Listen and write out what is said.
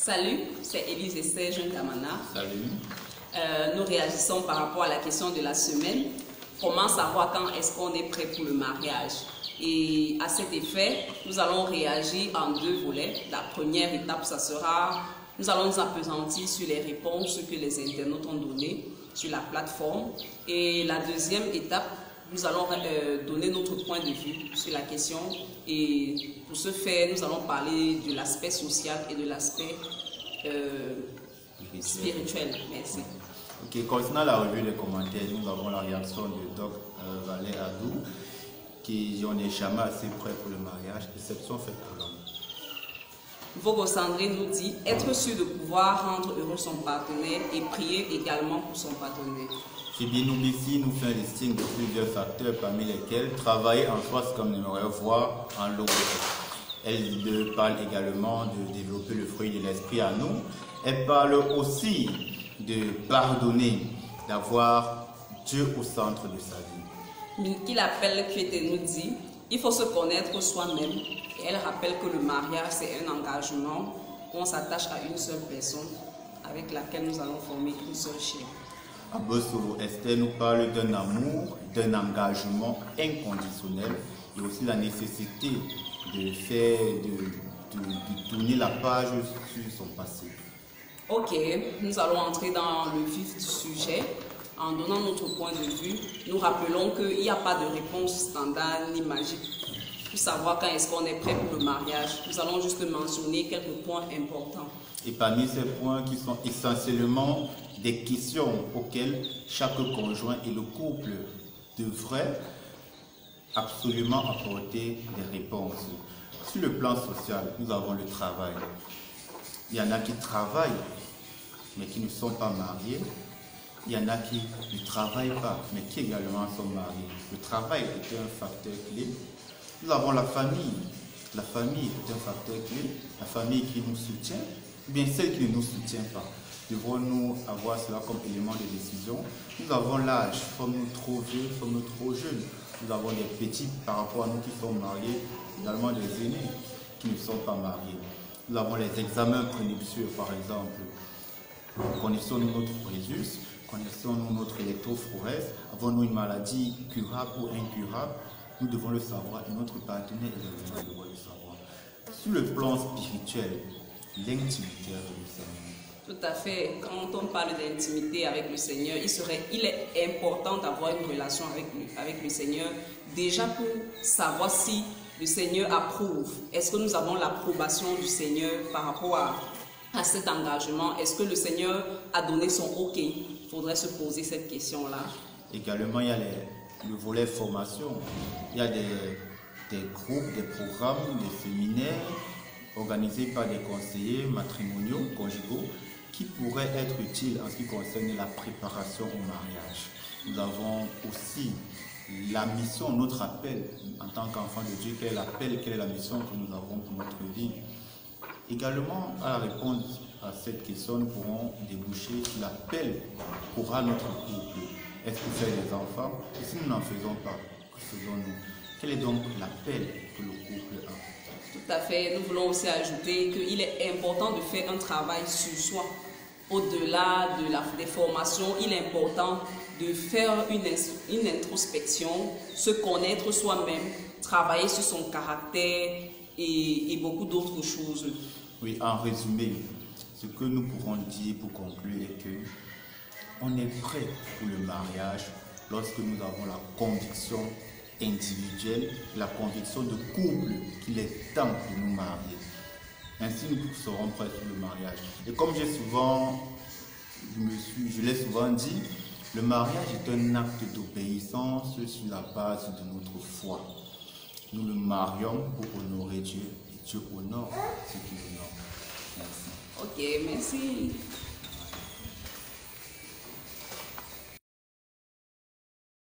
Salut, c'est Élise Esther Jeune Kamana. Salut. Nous réagissons par rapport à la question de la semaine. Comment savoir quand est-ce qu'on est prêt pour le mariage? Et à cet effet, nous allons réagir en deux volets. La première étape, ça sera, nous allons nous appesantir sur les réponses que les internautes ont données sur la plateforme. Et la deuxième étape, nous allons donner notre point de vue sur la question. Et pour ce faire, nous allons parler de l'aspect social et de l'aspect spirituel. Merci. Ok, concernant la revue des commentaires, nous avons la réaction de Doc Valais Adou, qui dit on n'est jamais assez prêt pour le mariage, exception faite pour l'homme. Vogo Sandrine nous dit être sûr de pouvoir rendre heureux son partenaire et prier également pour son partenaire. Chibinou Bissi nous fait un listing de plusieurs facteurs, parmi lesquels travailler en soi, comme on aimerait voir en l'autre. Elle parle également de développer le fruit de l'esprit à nous. Elle parle aussi de pardonner, d'avoir Dieu au centre de sa vie. Milky l'appelle Kuete nous dit il faut se connaître soi-même. Et elle rappelle que le mariage c'est un engagement où on s'attache à une seule personne avec laquelle nous allons former une seule chair. Abosoro Esther nous parle d'un amour, d'un engagement inconditionnel et aussi la nécessité de tourner la page sur son passé. Ok, nous allons entrer dans le vif du sujet. En donnant notre point de vue, nous rappelons qu'il n'y a pas de réponse standard ni magique pour savoir quand est-ce qu'on est prêt pour le mariage. Nous allons juste mentionner quelques points importants. Et parmi ces points qui sont essentiellement des questions auxquelles chaque conjoint et le couple devraient absolument apporter des réponses. Sur le plan social, nous avons le travail. Il y en a qui travaillent, mais qui ne sont pas mariés. Il y en a qui ne travaillent pas, mais qui également sont mariés. Le travail est un facteur clé. Nous avons la famille. La famille est un facteur clé. La famille qui nous soutient, ou bien celle qui ne nous soutient pas. Devrons-nous avoir cela comme élément de décision? Nous avons l'âge. Sommes-nous trop vieux? Sommes-nous trop jeunes? Nous avons des petits par rapport à nous qui sont mariés, également des aînés qui ne sont pas mariés. Nous avons les examens prénuptiaux, par exemple. Connaissons-nous notre rhésus? Connaissons-nous notre électrophorèse? Avons-nous une maladie curable ou incurable? Nous devons le savoir et notre partenaire également doit le savoir. Sur le plan spirituel, l'intimité avec le Seigneur. Tout à fait. Quand on parle d'intimité avec le Seigneur, il est important d'avoir une relation avec le Seigneur, déjà pour savoir si le Seigneur approuve. Est-ce que nous avons l'approbation du Seigneur par rapport à cet engagement? Est-ce que le Seigneur a donné son OK? Il faudrait se poser cette question-là. Également, il y a le volet formation. Il y a des groupes, des programmes, des séminaires organisés par des conseillers matrimoniaux, conjugaux, qui pourraient être utiles en ce qui concerne la préparation au mariage. Nous avons aussi la mission, notre appel en tant qu'enfant de Dieu, quel est l'appel, quelle est la mission que nous avons pour notre vie. Également, à la réponse à cette question, nous pourrons déboucher sur l'appel qu'aura notre couple. Est-ce que faire des enfants? Et si nous n'en faisons pas, que faisons-nous? Quel est donc l'appel que le couple a? Tout à fait. Nous voulons aussi ajouter qu'il est important de faire un travail sur soi. Au-delà des formations, il est important de faire une introspection, se connaître soi-même, travailler sur son caractère et beaucoup d'autres choses. Oui, en résumé, ce que nous pourrons dire pour conclure est que on est prêt pour le mariage lorsque nous avons la conviction individuelle, la conviction de couple qu'il est temps de nous marier. Ainsi, nous serons prêts pour le mariage. Et comme je l'ai souvent dit, le mariage est un acte d'obéissance sur la base de notre foi. Nous le marions pour honorer Dieu et Dieu honore ceux qui l'honorent. Merci. Ok, merci.